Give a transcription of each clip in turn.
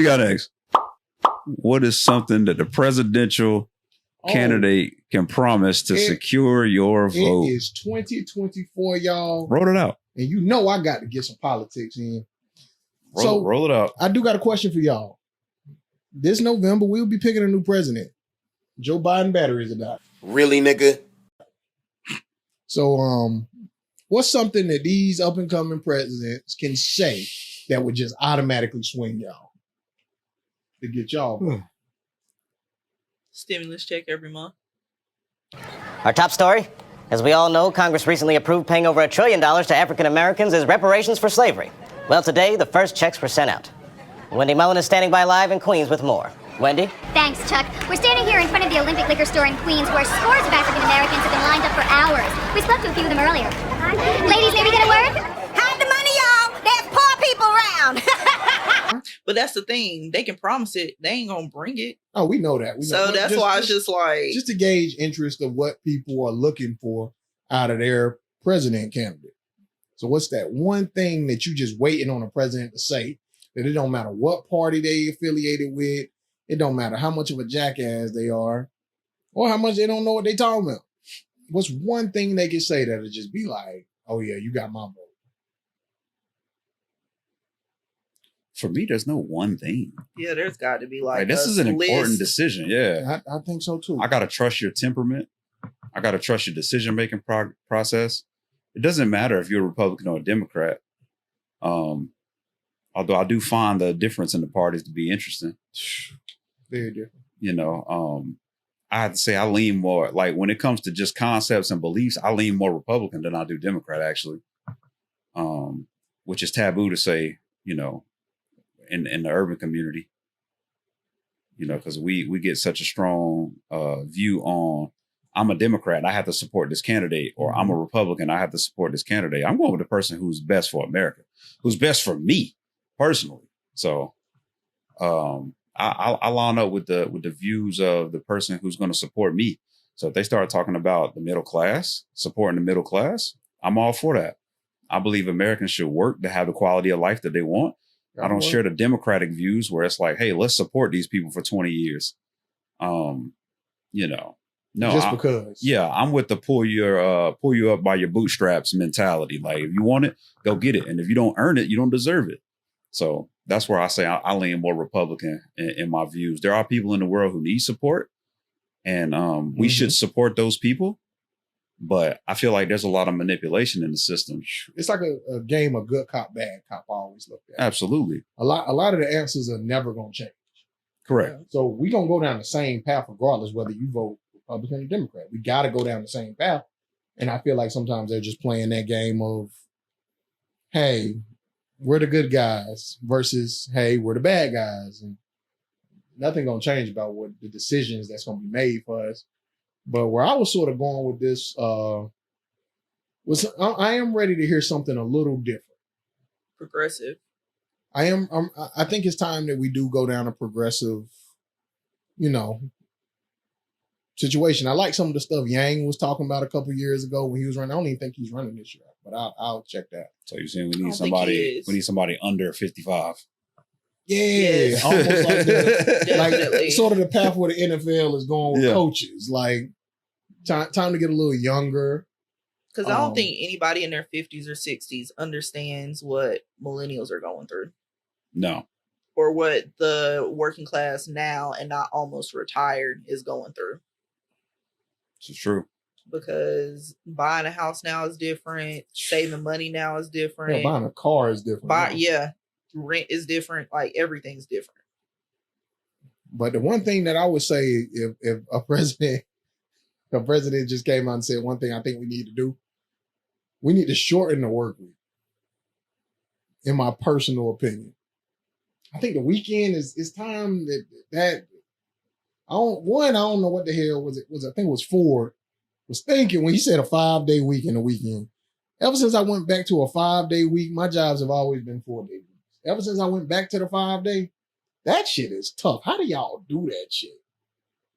We got next. What is something that the presidential candidate can promise to secure your vote? It is 2024, y'all. Roll it out. And you know I got to get some politics in. Roll it out. I do got a question for y'all. This November, we'll be picking a new president. Joe Biden batteries are dying. Really, nigga? So, what's something that these up-and-coming presidents can say that would just automatically swing y'all to get y'all? Stimulus check every month. Our top story, as we all know, Congress recently approved paying over $1 trillion to African Americans as reparations for slavery. Well, today, the first checks were sent out. Wendy Mullen is standing by live in Queens with more. Wendy? Thanks, Chuck. We're standing here in front of the Olympic Liquor Store in Queens where scores of African Americans have been lined up for hours. We spoke to a few of them earlier. Ladies, may we get a word? Hide the money, y'all. There's poor people around. But that's the thing. They can promise it. They ain't going to bring it. Oh, we know that. So that's why it's just like... Just to gauge interest of what people are looking for out of their president candidate. So what's that one thing that you just waiting on a president to say that it don't matter what party they affiliated with, it don't matter how much of a jackass they are, or how much they don't know what they talking about. What's one thing they can say that'll just be like, oh yeah, you got my vote? For me, there's no one thing. Yeah, there's got to be like this is an important decision. Yeah, I think so too. I got to trust your temperament. I got to trust your decision-making process. It doesn't matter if you're a Republican or a Democrat. Although I do find the difference in the parties to be interesting. Very different. You know, I have to say I lean more, like when it comes to just concepts and beliefs, I lean more Republican than I do Democrat, actually. Which is taboo to say, you know, in the urban community. You know, because we get such a strong view on, I'm a Democrat, I have to support this candidate, or I'm a Republican, I have to support this candidate. I'm going with the person who's best for America, who's best for me personally. So I line up with the views of the person who's going to support me. So if they start talking about the middle class, supporting the middle class, I'm all for that. I believe Americans should work to have the quality of life that they want. I don't share the Democratic views where it's like, hey, let's support these people for 20 years. You know, no, just because. Yeah, I'm with the pull you up by your bootstraps mentality. Like if you want it, go get it. And if you don't earn it, you don't deserve it. So that's where I say I lean more Republican in my views. There are people in the world who need support, and we should support those people. But I feel like there's a lot of manipulation in the system. It's like a game of good cop, bad cop. I always look at. Absolutely. A lot of the answers are never going to change. Correct. So we going to go down the same path regardless whether you vote Republican or Democrat. We got to go down the same path. And I feel like sometimes they're just playing that game of, hey, we're the good guys versus, hey, we're the bad guys. And nothing going to change about what the decisions that's going to be made for us. But where I was sort of going with this was I am ready to hear something a little different. Progressive. I think it's time that we do go down a progressive, you know, situation. I like some of the stuff Yang was talking about a couple years ago when he was running. I don't even think he's running this year, but I'll check that. So you're saying we need somebody under 55. Yeah, almost like sort of the path where the NFL is going with coaches. Like time to get a little younger. Because I don't think anybody in their 50s or 60s understands what millennials are going through. No. Or what the working class now and not almost retired is going through. It's true. Because buying a house now is different. Saving money now is different. Yeah, buying a car is different. Rent is different. Like everything's different. But the one thing that I would say, if a president just came out and said one thing I think we need to do, we need to shorten the work week. In my personal opinion, I think the weekend is time that I don't know what the hell was it I think it was Ford was thinking when he said a 5-day week in the weekend. Ever since I went back to a 5-day week, my jobs have always been 4-day weeks. Ever since I went back to the 5-day, that shit is tough. How do y'all do that shit?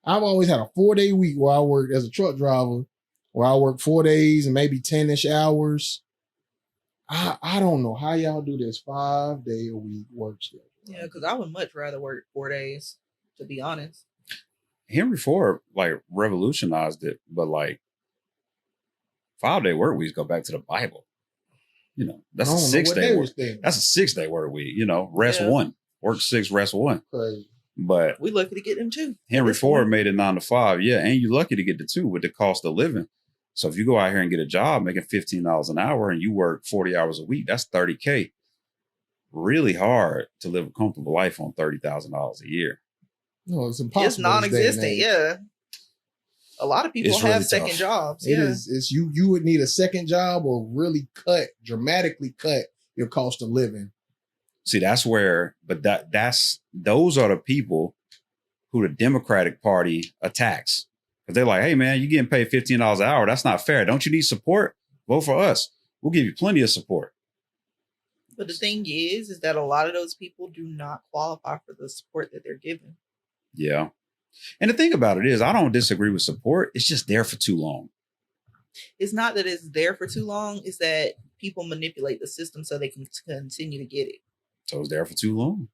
I've always had a 4-day week where I worked as a truck driver, where I worked 4 days and maybe 10-ish hours. I don't know how y'all do this 5-day a week work schedule. Yeah, because I would much rather work 4 days, to be honest. Henry Ford like revolutionized it, but like 5-day work weeks go back to the Bible. You know, that's a 6-day work. That's a 6-day work week. You know, rest 1, work 6, rest 1. Crazy. But we lucky to get them 2. Henry Ford made it 9 to 5. Yeah, and you're lucky to get the 2 with the cost of living. So if you go out here and get a job making $15 an hour and you work 40 hours a week, that's $30K. Really hard to live a comfortable life on $30,000 a year. No, it's impossible. It's non-existent. Yeah, a lot of people have second jobs. It's you would need a second job or really dramatically cut your cost of living. See, that's where, but those are the people who the Democratic Party attacks. Because they're like, hey man, you're getting paid $15 an hour. That's not fair. Don't you need support? Vote for us. We'll give you plenty of support. But the thing is that a lot of those people do not qualify for the support that they're given. Yeah. And the thing about it is, I don't disagree with support. It's just there for too long. It's not that it's there for too long. It's that people manipulate the system so they can continue to get it. So it's there for too long.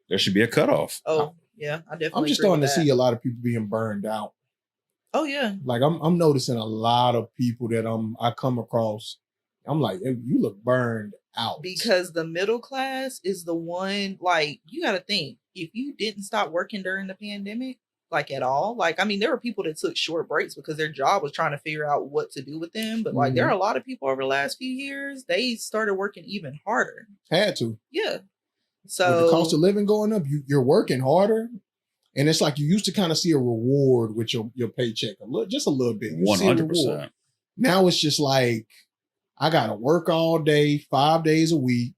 There should be a cutoff. Oh, yeah. I definitely I'm just starting to see a lot of people being burned out. Oh, yeah. Like I'm noticing a lot of people that I come across. I'm like, hey, you look burned out. Because the middle class is the one, like, you got to think, if you didn't stop working during the pandemic, like at all, like, I mean, there were people that took short breaks because their job was trying to figure out what to do with them. But like, there are a lot of people over the last few years, they started working even harder. Had to. Yeah. So with the cost of living going up, you're working harder. And it's like you used to kind of see a reward with your paycheck, just a little bit. 100%. Now it's just like, I got to work all day, 5 days a week,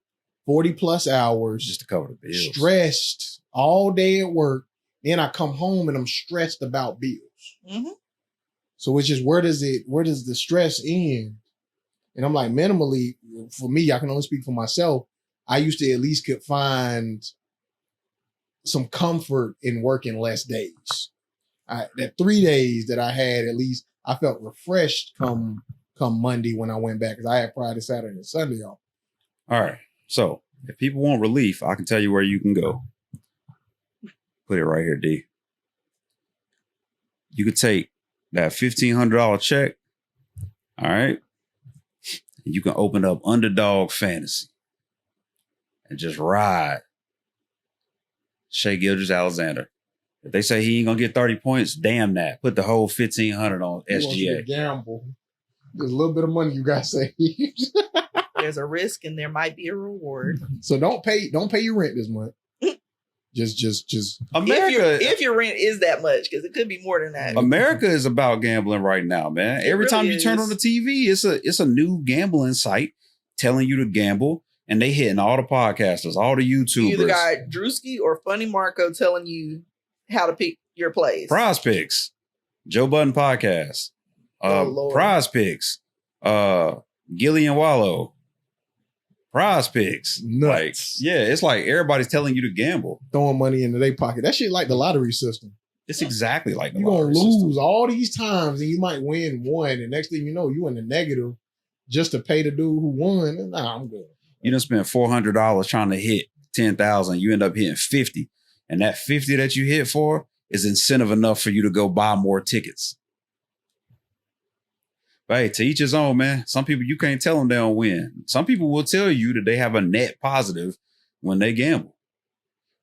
40 plus hours. Just to cover the bills. Stressed all day at work. Then I come home and I'm stressed about bills. Mm-hmm. So it's just, where does the stress end? And I'm like, minimally, for me, I can only speak for myself. I used to at least could find some comfort in working less days. That 3 days that I had, at least I felt refreshed come Monday when I went back, because I had Friday, Saturday, and Sunday off. All right. So if people want relief, I can tell you where you can go. Put it right here, D. You could take that $1,500 check. All right. And you can open up Underdog Fantasy and just ride Shai Gilgeous-Alexander. If they say he ain't gonna get 30 points, damn that. Put the whole $1,500 on SGA. Gamble. There's a little bit of money you got saved. There's a risk and there might be a reward. So don't pay your rent this month. Just America. If your rent is that much, because it could be more than that. America is about gambling right now, man. Every time you turn on the TV, it's a new gambling site telling you to gamble, and they hitting all the podcasters, all the YouTubers. You either got Drewski or Funny Marco telling you how to pick your plays. Prize Picks, Joe Budden podcast, Prize Picks, Gillian Wallow. Prize Picks. Nuts. Like, yeah, it's like everybody's telling you to gamble. Throwing money into their pocket. That shit like the lottery system. It's exactly like the You're lottery going to lose system. all these times and you might win one. And next thing you know, you in the negative just to pay the dude who won. Nah, I'm good. You done spent $400 trying to hit 10,000. You end up hitting 50. And that 50 that you hit for is incentive enough for you to go buy more tickets. But hey, to each his own, man. Some people, you can't tell them they don't win. Some people will tell you that they have a net positive when they gamble.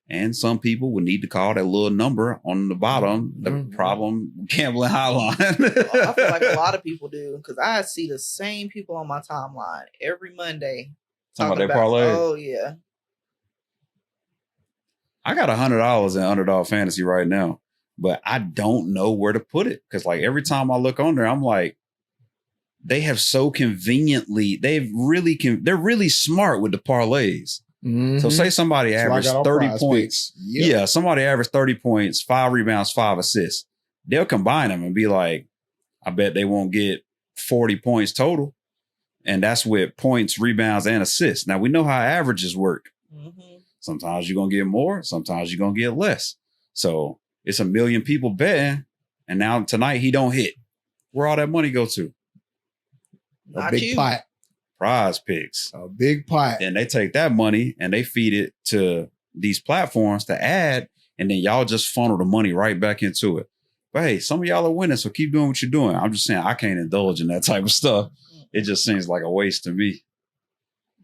And some people would need to call that little number on the bottom, the problem gambling hotline. I feel like a lot of people do, because I see the same people on my timeline every Monday talking about their parlay. Oh, yeah. I got $100 in Underdog Fantasy right now, but I don't know where to put it. Because like every time I look on there, I'm like, they have so conveniently, they're really smart with the parlays. Mm-hmm. So say somebody averaged 30 points. Yep. Yeah, somebody averaged 30 points, 5 rebounds, 5 assists. They'll combine them and be like, I bet they won't get 40 points total. And that's with points, rebounds, and assists. Now we know how averages work. Mm-hmm. Sometimes you're going to get more. Sometimes you're going to get less. So it's a million people betting. And now tonight he don't hit. Where all that money go to? A big pot. Prize Picks. A big pot. And they take that money and they feed it to these platforms to ad, and then y'all just funnel the money right back into it. But hey, some of y'all are winning, so keep doing what you're doing. I'm just saying I can't indulge in that type of stuff. It just seems like a waste to me.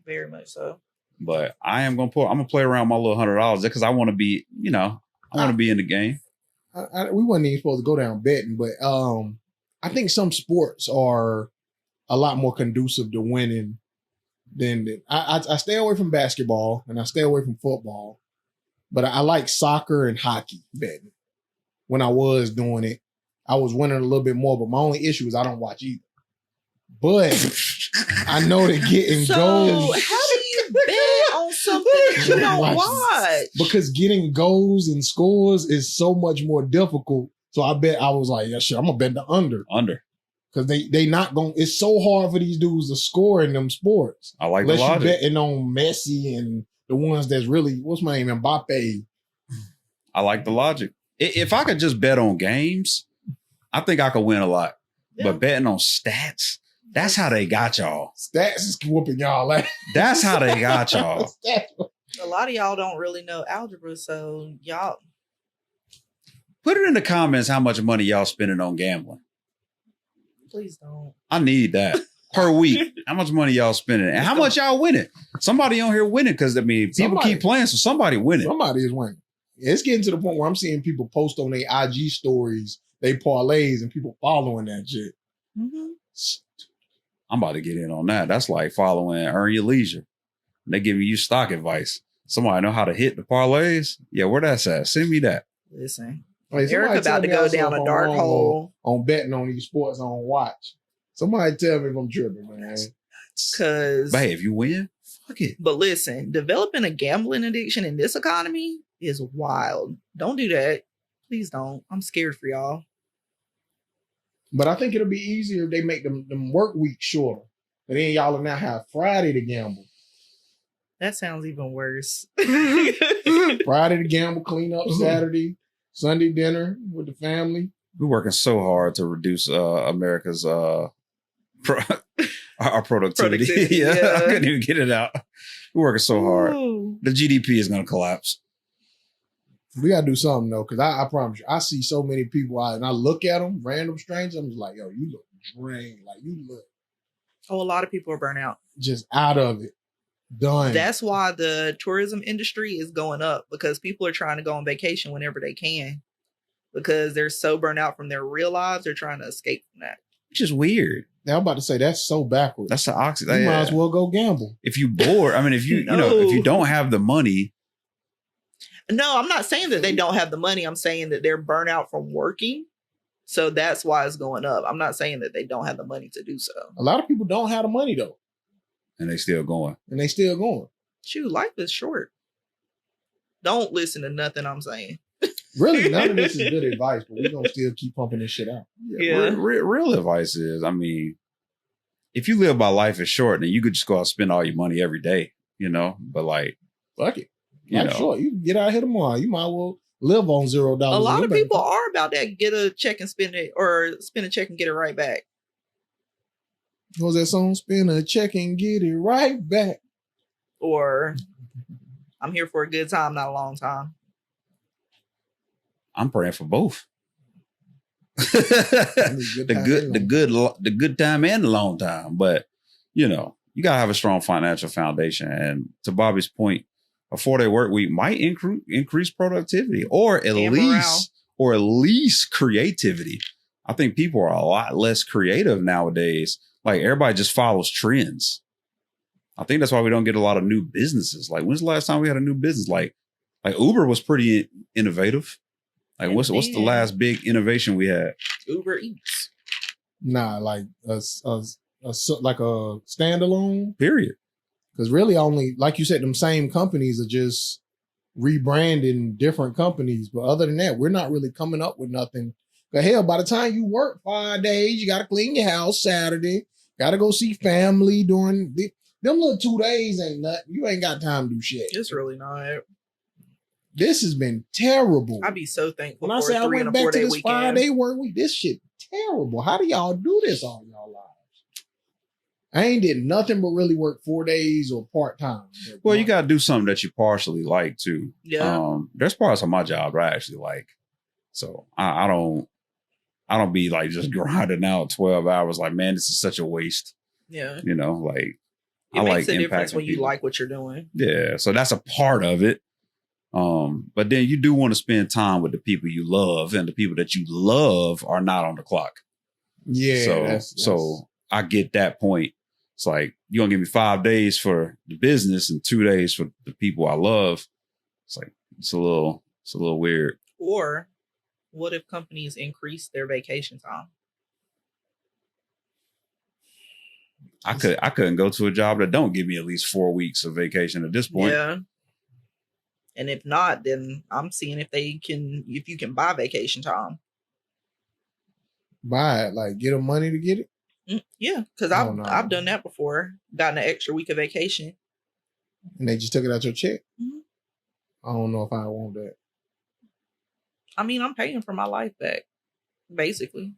Very much so. But I'm gonna play around my little $100 because I want to be, I want to be in the game. We wasn't even supposed to go down betting, but I think some sports are a lot more conducive to winning than I stay away from basketball and I stay away from football, but I like soccer and hockey betting. When I was doing it, I was winning a little bit more, but my only issue is I don't watch either. But I know that getting goals. How do you bet on something that you don't watch? Because getting goals and scores is so much more difficult. So I was like, yeah, sure, I'm gonna bet the under. Because they not going. It's so hard for these dudes to score in them sports. I like the logic. Unless you betting on Messi and the ones that's really, what's my name, Mbappe. I like the logic. If I could just bet on games, I think I could win a lot. Yeah. But betting on stats, that's how they got y'all. Stats is whooping y'all ass. That's how they got y'all. A lot of y'all don't really know algebra, so y'all put it in the comments how much money y'all spending on gambling. Please don't. I need that per week. How much money y'all spending and how much y'all winning? Somebody on here winning because people keep playing, so somebody winning. Somebody is winning. It's getting to the point where I'm seeing people post on their IG stories, they parlays, and people following that shit. Mm-hmm. I'm about to get in on that. That's like following Earn Your Leisure. They giving you stock advice. Somebody know how to hit the parlays? Yeah, where that's at? Send me that. Listen, hey, Eric about to go down a dark hole on betting on these sports on watch. Somebody tell me if I'm tripping, man. Because, hey, if you win, fuck it. But listen, developing a gambling addiction in this economy is wild. Don't do that. Please don't. I'm scared for y'all. But I think it'll be easier if they make them work weeks shorter. And then y'all will now have Friday to gamble. That sounds even worse. Friday to gamble, clean up Saturday, Sunday dinner with the family. We're working so hard to reduce America's our productivity. Yeah, I couldn't even get it out. We're working so hard. Ooh. The GDP is going to collapse. We got to do something, though, because I promise you, I see so many people out and I look at them, random strangers, I'm just like, yo, you look drained. Like, you look. Oh, a lot of people are burnt out. Just out of it. Done. That's why the tourism industry is going up, because people are trying to go on vacation whenever they can because they're so burnt out from their real lives. They're trying to escape from that. Which is weird. Now I'm about to say that's so backwards. That's the opposite. You might as well go gamble. If you bored, I mean, if you if you don't have the money. No, I'm not saying that they don't have the money. I'm saying that they're burnt out from working. So that's why it's going up. I'm not saying that they don't have the money to do so. A lot of people don't have the money, though. And they still going. Shoot, life is short. Don't listen to nothing I'm saying. Really, none of this is good advice, but we're going to still keep pumping this shit out. Yeah. Real advice is, I mean, if you live by life is short, then you could just go out and spend all your money every day, But like, fuck it. Sure, you can get out here tomorrow. You might as well live on $0. A lot of people are about that. Get a check and spend it, or spend a check and get it right back. What was that song? Spend a check and get it right back. Or I'm here for a good time, not a long time. I'm praying for both. the good time and the long time. But you gotta have a strong financial foundation. And to Bobby's point, a 4-day work week might increase productivity or at least creativity. I think people are a lot less creative nowadays. Like everybody just follows trends. I think that's why we don't get a lot of new businesses. Like when's the last time we had a new business? Like Uber was pretty innovative. Like what's the last big innovation we had? Uber Eats. Nah, like a standalone. Period. Because really only, like you said, them same companies are just rebranding different companies. But other than that, we're not really coming up with nothing. But hell, by the time you work 5 days, you got to clean your house Saturday. Got to go see family during them little 2 days ain't nothing. You ain't got time to do shit. It's really not. This has been terrible. I'd be so thankful when for I went back to this 5-day work week. This shit terrible. How do y'all do this all y'all lives? I ain't did nothing but really work 4 days or part time. Well, you got to do something that you partially like too. Yeah. There's parts of my job that I actually like, so I don't be like just grinding out 12 hours. Like, man, this is such a waste. Yeah. You know, like It I makes like a difference impacting when you people. like what you're doing. Yeah, so that's a part of it. But then you do want to spend time with the people you love, and the people that you love are not on the clock. Yeah. So I get that point. It's like, you're gonna give me 5 days for the business and 2 days for the people I love. It's like, it's a little weird. Or what if companies increase their vacation time? I couldn't go to a job that don't give me at least 4 weeks of vacation at this point. Yeah. And if not, then I'm seeing if you can buy vacation time. Buy it, like get them money to get it. Yeah, because Oh, no. I've done that before. Gotten an extra week of vacation. And they just took it out your check. Mhm. I don't know if I want that. I mean, I'm paying for my life back, basically.